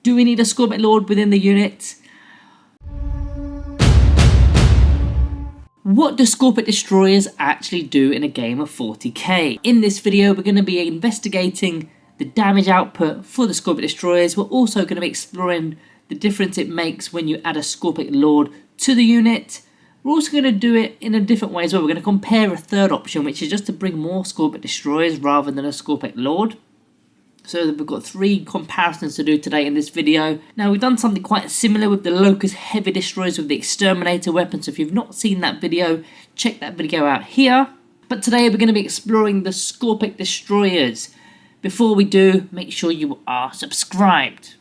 Do we need a Skorpekh Lord within the unit? What do Skorpekh Destroyers actually do in a game of 40k? In this video we're going to be investigating the damage output for the Skorpekh Destroyers. We're also going to be exploring the difference it makes when you add a Skorpekh Lord to the unit. We're also going to do it in a different way as well. We're going to compare a third option, which is just to bring more Skorpekh Destroyers rather than a Skorpekh Lord. So we've got 3 comparisons to do today in this video. Now we've done something quite similar with the Locust Heavy Destroyers with the Exterminator weapon. So if you've not seen that video, check that video out here. But today we're going to be exploring the Skorpekh Destroyers. Before we do, make sure you are subscribed.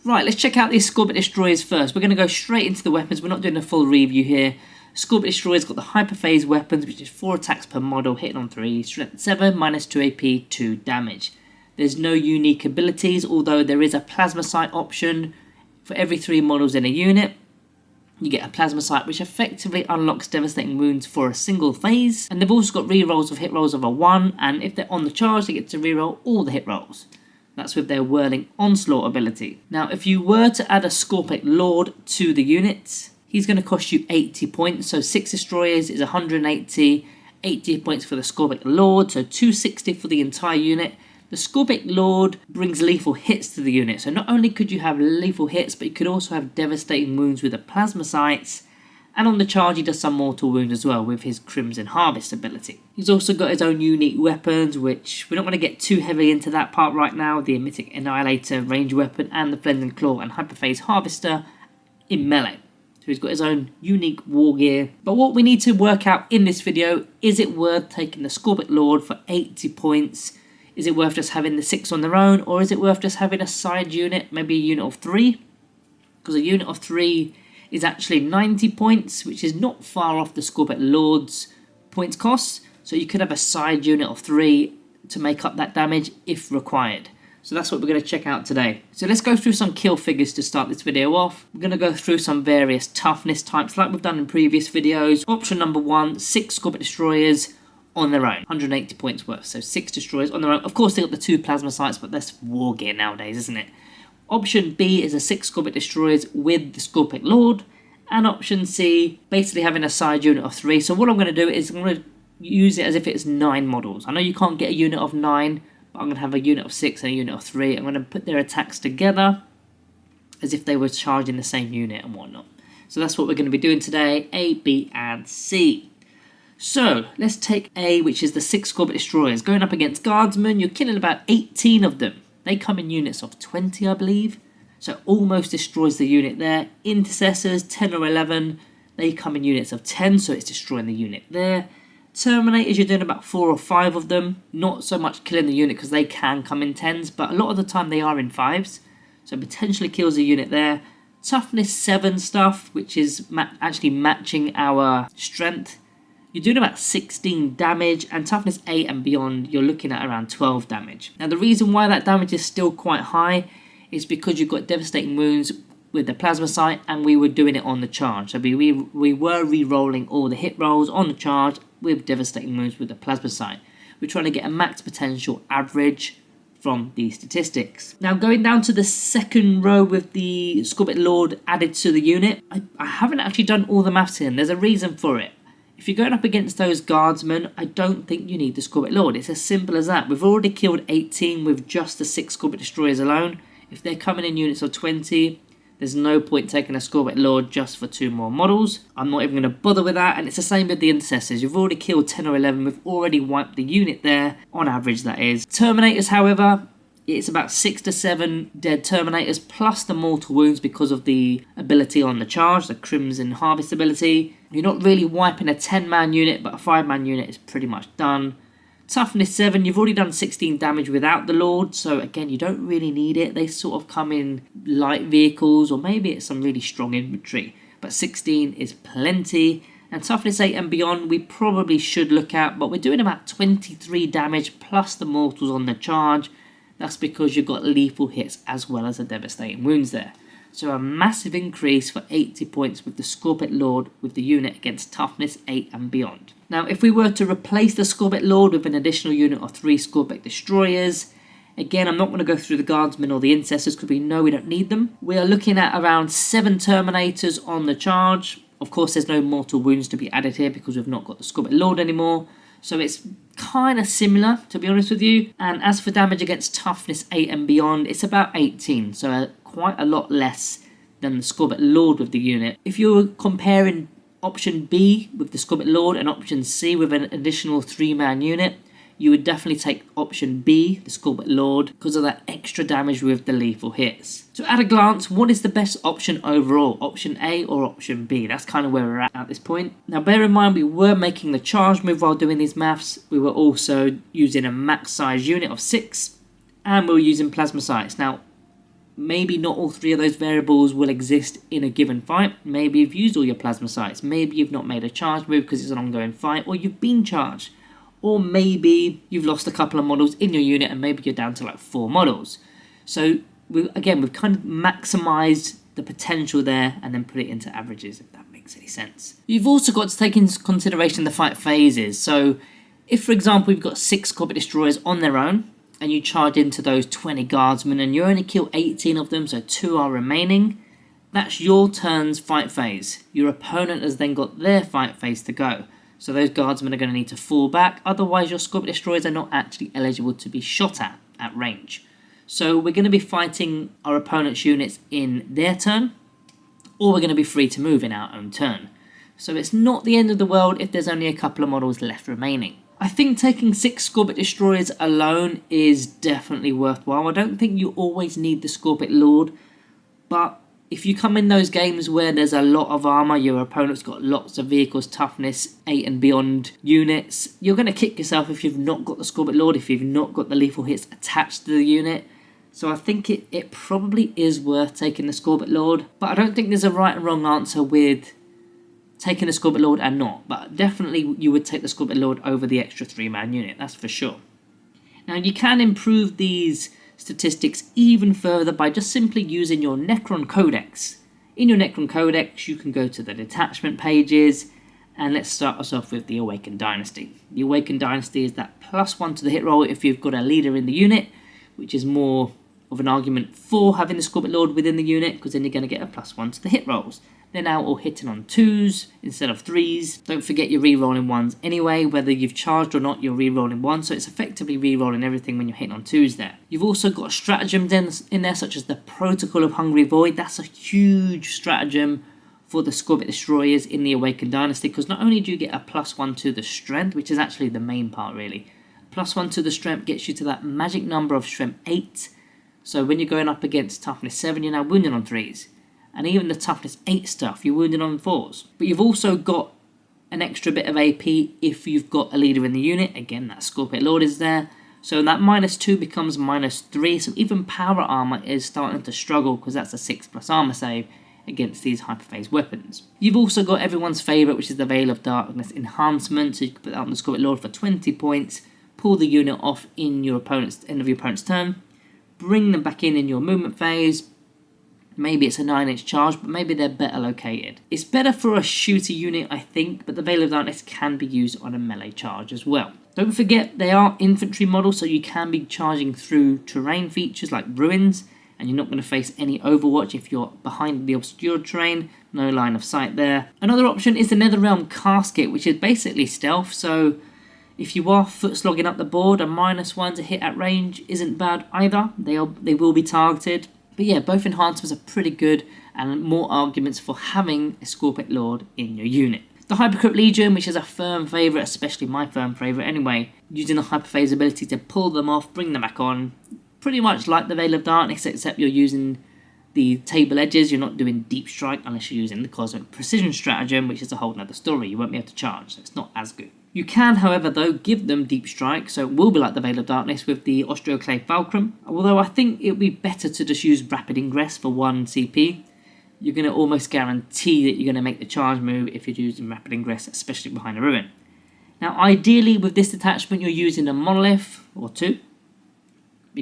Right, let's check out these Skorpekh Destroyers first. We're going to go straight into the weapons. We're not doing a full review here. Skorpekh Destroyer's got the Hyperphase weapons, which is 4 attacks per model, hitting on 3, strength 7, minus 2 AP, 2 damage. There's no unique abilities, although there is a Plasma Sight option. For every 3 models in a unit, you get a Plasma Sight, which effectively unlocks devastating wounds for a single phase. And they've also got rerolls of hit rolls of a 1, and if they're on the charge, they get to reroll all the hit rolls. That's with their Whirling Onslaught ability. Now, if you were to add a Skorpekh Lord to the unit, he's going to cost you 80 points. So 6 Destroyers is 180, 80 points for the Skorpekh Lord, so 260 for the entire unit. The Skorpekh Lord brings lethal hits to the unit. So not only could you have lethal hits, but you could also have devastating wounds with the Plasma Sights. And on the charge, he does some mortal wounds as well with his Crimson Harvest ability. He's also got his own unique weapons, which we don't want to get too heavily into that part right now. The Emetic Annihilator range weapon and the Flending Claw and Hyperphase Harvester in melee. So he's got his own unique war gear. But what we need to work out in this video, is it worth taking the Skorpekh Lord for 80 points? Is it worth just having the 6 on their own? Or is it worth just having a side unit, maybe a unit of 3? Because a unit of 3 is actually 90 points, which is not far off the Skorpekh Lord's points cost. So you could have a side unit of 3 to make up that damage if required. So that's what we're going to check out today. So let's go through some kill figures to start this video off. We're going to go through some various toughness types like we've done in previous videos. Option number 1, 6 Skorpekh Destroyers on their own, 180 points worth. So 6 Destroyers on their own. Of course they got the 2 Plasma Sights, but that's war gear nowadays, isn't it? Option B is a 6 Skorpekh Destroyers with the Skorpekh Lord. And option C, basically having a side unit of 3. So what I'm going to do is I'm going to use it as if it's 9 models. I know you can't get a unit of 9, but I'm going to have a unit of 6 and a unit of 3. I'm going to put their attacks together as if they were charging the same unit and whatnot. So that's what we're going to be doing today, A, B, and C. So let's take A, which is the 6 Skorpekh Destroyers. Going up against Guardsmen, you're killing about 18 of them. They come in units of 20, I believe. So almost destroys the unit there. Intercessors, 10 or 11. They come in units of 10, so it's destroying the unit there. Terminators, you're doing about 4 or 5 of them. Not so much killing the unit because they can come in 10s, but a lot of the time they are in 5s. So potentially kills a unit there. Toughness 7 stuff, which is actually matching our strength. You're doing about 16 damage, and toughness 8 and beyond, you're looking at around 12 damage. Now the reason why that damage is still quite high is because you've got devastating wounds with the Plasma Sight, and we were doing it on the charge. So we were re-rolling all the hit rolls on the charge with devastating wounds with the Plasma Sight. We're trying to get a max potential average from these statistics. Now going down to the second row with the Skorpekh Lord added to the unit, I haven't actually done all the maths here, and there's a reason for it. If you're going up against those Guardsmen, I don't think you need the Skorpekh Lord. It's as simple as that. We've already killed 18 with just the 6 Skorpekh Destroyers alone. If they're coming in units of 20, there's no point taking a Skorpekh Lord just for 2 more models. I'm not even going to bother with that. And it's the same with the Intercessors. You've already killed 10 or 11. We've already wiped the unit there, on average that is. Terminators, however, it's about 6 to 7 dead Terminators plus the mortal wounds because of the ability on the charge, the Crimson Harvest ability. You're not really wiping a 10-man unit, but a 5-man unit is pretty much done. Toughness 7, you've already done 16 damage without the Lord, so again, you don't really need it. They sort of come in light vehicles, or maybe it's some really strong infantry. But 16 is plenty. And toughness 8 and beyond, we probably should look at, but we're doing about 23 damage plus the mortals on the charge. That's because you've got lethal hits as well as the devastating wounds there. So a massive increase for 80 points with the Skorpekh Lord with the unit against toughness 8 and beyond. Now if we were to replace the Skorpekh Lord with an additional unit of 3 Skorpekh Destroyers, again I'm not going to go through the Guardsmen or the Incestors because we know we don't need them. We are looking at around 7 Terminators on the charge. Of course there's no mortal wounds to be added here because we've not got the Skorpekh Lord anymore. So it's kind of similar, to be honest with you. And as for damage against toughness 8 and beyond, it's about 18, so quite a lot less than the Skorpekh Lord with the unit. If you're comparing option B with the Skorpekh Lord and option C with an additional 3-man unit, you would definitely take option B, the Skorpekh Lord, because of that extra damage with the lethal hits. So at a glance, what is the best option overall? Option A or option B? That's kind of where we're at this point. Now bear in mind we were making the charge move while doing these maths. We were also using a max size unit of 6 and we were using plasma sites. Now maybe not all 3 of those variables will exist in a given fight. Maybe you've used all your plasma sites. Maybe you've not made a charge move because it's an ongoing fight, or you've been charged. Or maybe you've lost a couple of models in your unit and maybe you're down to like 4 models. So we've kind of maximised the potential there and then put it into averages, if that makes any sense. You've also got to take into consideration the fight phases. So if, for example, you've got 6 Skorpekh Destroyers on their own and you charge into those 20 Guardsmen and you only kill 18 of them, so 2 are remaining, that's your turn's fight phase. Your opponent has then got their fight phase to go. So those Guardsmen are going to need to fall back, otherwise your Skorpekh Destroyers are not actually eligible to be shot at range. So we're going to be fighting our opponent's units in their turn, or we're going to be free to move in our own turn. So it's not the end of the world if there's only a couple of models left remaining. I think taking 6 Skorpekh Destroyers alone is definitely worthwhile. I don't think you always need the Skorpekh Lord, but if you come in those games where there's a lot of armour, your opponent's got lots of vehicles, toughness, 8 and beyond units, you're going to kick yourself if you've not got the Skorpekh Lord, if you've not got the lethal hits attached to the unit. So I think it probably is worth taking the Skorpekh Lord, but I don't think there's a right and wrong answer with taking the Skorpekh Lord and not. But definitely you would take the Skorpekh Lord over the extra 3-man unit, that's for sure. Now you can improve these statistics even further by just simply using your Necron Codex. In your Necron Codex you can go to the detachment pages, and let's start us off with the Awakened Dynasty. The Awakened Dynasty is that +1 to the hit roll if you've got a leader in the unit, which is more of an argument for having the Skorpekh Lord within the unit, because then you're going to get a +1 to the hit rolls. They're now all hitting on 2s instead of 3s. Don't forget you're re-rolling 1s anyway, whether you've charged or not, you're re-rolling 1, so it's effectively re-rolling everything when you're hitting on 2s there. You've also got stratagems in there, such as the Protocol of Hungry Void. That's a huge stratagem for the Skorpekh Destroyers in the Awakened Dynasty, because not only do you get a +1 to the strength, which is actually the main part really, +1 to the strength gets you to that magic number of strength 8, so when you're going up against toughness 7, you're now wounded on 3s. And even the toughness 8 stuff, you're wounded on 4s. But you've also got an extra bit of AP if you've got a leader in the unit. Again, that Skorpekh Lord is there. So that -2 becomes -3. So even power armor is starting to struggle, because that's a 6+ armor save against these hyperphase weapons. You've also got everyone's favourite, which is the Veil of Darkness enhancement. So you can put that on the Skorpekh Lord for 20 points. Pull the unit off in your opponent's end of your opponent's turn. Bring them back in your movement phase. Maybe it's a 9-inch charge, but maybe they're better located. It's better for a shooter unit, I think, but the Veil of Darkness can be used on a melee charge as well. Don't forget, they are infantry models, so you can be charging through terrain features like ruins, and you're not going to face any overwatch if you're behind the obscured terrain. No line of sight there. Another option is the Netherrealm Casket, which is basically stealth, so if you are foot slogging up the board, a -1 to hit at range isn't bad either. They will be targeted. But yeah, both enhancements are pretty good, and more arguments for having a Skorpekh Lord in your unit. The Hypercrypt Legion, which is a firm favourite, especially my firm favourite anyway, using the Hyperphase ability to pull them off, bring them back on, pretty much like the Veil of Darkness, except you're using the table edges, you're not doing Deep Strike unless you're using the Cosmic Precision Stratagem, which is a whole nother story. You won't be able to charge, so it's not as good. You can, however, though, give them Deep Strike, so it will be like the Veil of Darkness with the Austrioclave Fulcrum, although I think it would be better to just use Rapid Ingress for 1 CP. You're going to almost guarantee that you're going to make the charge move if you're using Rapid Ingress, especially behind a ruin. Now, ideally, with this detachment, you're using a Monolith, or 2.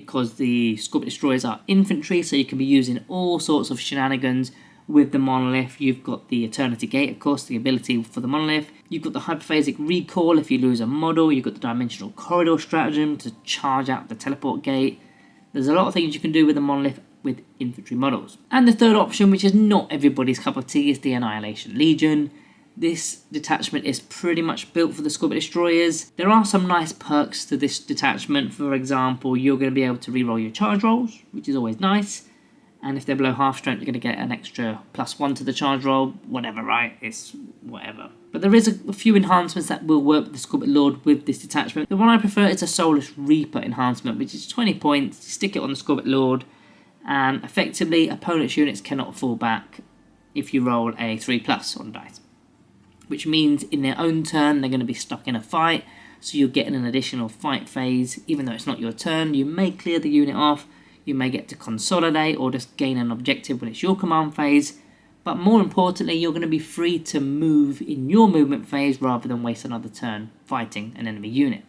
because the Skorpekh Destroyers are infantry, so you can be using all sorts of shenanigans with the monolith. You've got the Eternity Gate, of course, the ability for the monolith. You've got the Hyperphasic Recall if you lose a model. You've got the Dimensional Corridor stratagem to charge out the Teleport Gate. There's a lot of things you can do with the monolith with infantry models. And the third option, which is not everybody's cup of tea, is the Annihilation Legion. This detachment is pretty much built for the Skorpekh Destroyers. There are some nice perks to this detachment. For example, you're going to be able to reroll your charge rolls, which is always nice. And if they're below half strength, you're going to get an extra +1 to the charge roll. Whatever, right? It's whatever. But there is a few enhancements that will work with the Skorpekh Lord with this detachment. The one I prefer is a Soulless Reaper enhancement, which is 20 points. You stick it on the Skorpekh Lord, and effectively, opponent's units cannot fall back if you roll a 3+ on dice. Which means in their own turn, they're going to be stuck in a fight. So you're getting an additional fight phase. Even though it's not your turn, you may clear the unit off. You may get to consolidate or just gain an objective when it's your command phase. But more importantly, you're going to be free to move in your movement phase rather than waste another turn fighting an enemy unit.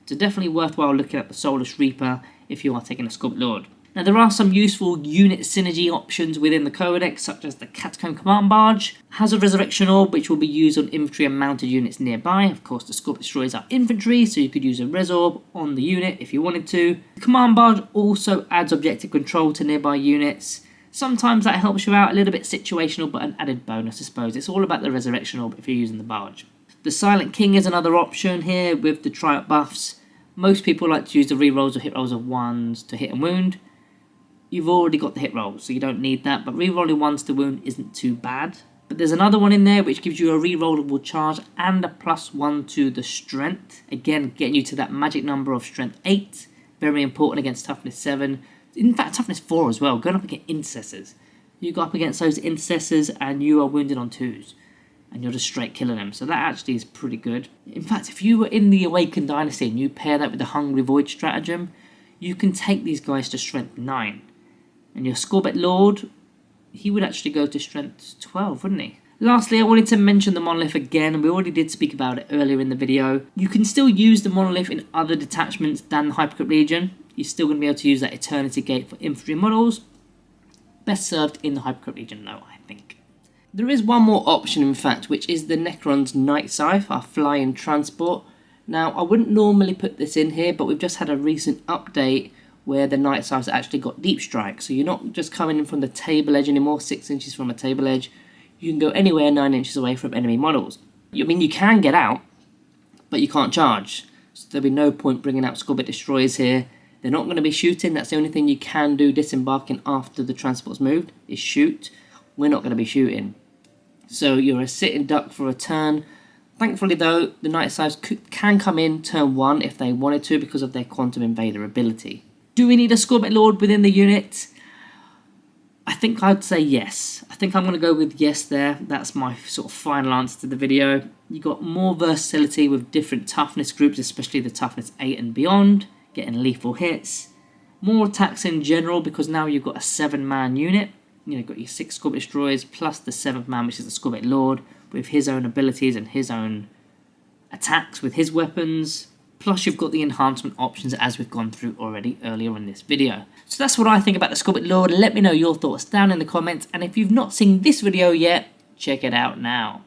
So definitely worthwhile looking at the Soulless Reaper if you are taking a Skorpekh Lord. Now there are some useful unit synergy options within the codex, such as the Catacomb Command Barge, has a Resurrection Orb which will be used on infantry and mounted units nearby. Of course the Skorpekh Destroyers are infantry, so you could use a Res Orb on the unit if you wanted to. The Command Barge also adds objective control to nearby units. Sometimes that helps you out, a little bit situational, but an added bonus I suppose. It's all about the Resurrection Orb if you're using the Barge. The Silent King is another option here with the Triumph buffs. Most people like to use the rerolls or hit rolls of 1s to hit and wound. You've already got the hit rolls, so you don't need that, but rerolling 1s to wound isn't too bad. But there's another one in there which gives you a rerollable charge and a +1 to the strength. Again, getting you to that magic number of strength 8. Very important against toughness 7. In fact, toughness 4 as well, going up against intercessors. You go up against those intercessors and you are wounded on 2s. And you're just straight killing them, so that actually is pretty good. In fact, if you were in the Awakened Dynasty and you pair that with the Hungry Void stratagem, you can take these guys to strength 9. And your Skorpekh Lord, he would actually go to strength 12, wouldn't he? Lastly, I wanted to mention the monolith again. We already did speak about it earlier in the video. You can still use the monolith in other detachments than the Hypercrypt Legion. You're still going to be able to use that Eternity Gate for infantry models. Best served in the Hypercrypt Legion, though, I think. There is one more option, in fact, which is the Necron's Night Scythe, our flying transport. Now, I wouldn't normally put this in here, but we've just had a recent update where the Night Scythe actually got deep strike. So you're not just coming in from the table edge anymore, 6 inches from a table edge. You can go anywhere 9 inches away from enemy models. I mean, you can get out, but you can't charge. So there'll be no point bringing out Skorpekh Destroyers here. They're not going to be shooting. That's the only thing you can do disembarking after the transport's moved, is shoot. We're not going to be shooting. So you're a sitting duck for a turn. Thankfully though, the Night Scythe can come in turn 1 if they wanted to because of their Quantum Invader ability. Do we need a Skorpekh Lord within the unit? I think I'd say yes. I think I'm going to go with yes there. That's my sort of final answer to the video. You got more versatility with different toughness groups, especially the toughness 8 and beyond, getting lethal hits. More attacks in general because now you've got a 7-man unit. You've got your 6 Skorpekh Destroyers plus the 7th man, which is the Skorpekh Lord, with his own abilities and his own attacks with his weapons. Plus you've got the enhancement options as we've gone through already earlier in this video. So that's what I think about the Skorpekh Lord. Let me know your thoughts down in the comments, and if you've not seen this video yet, check it out now.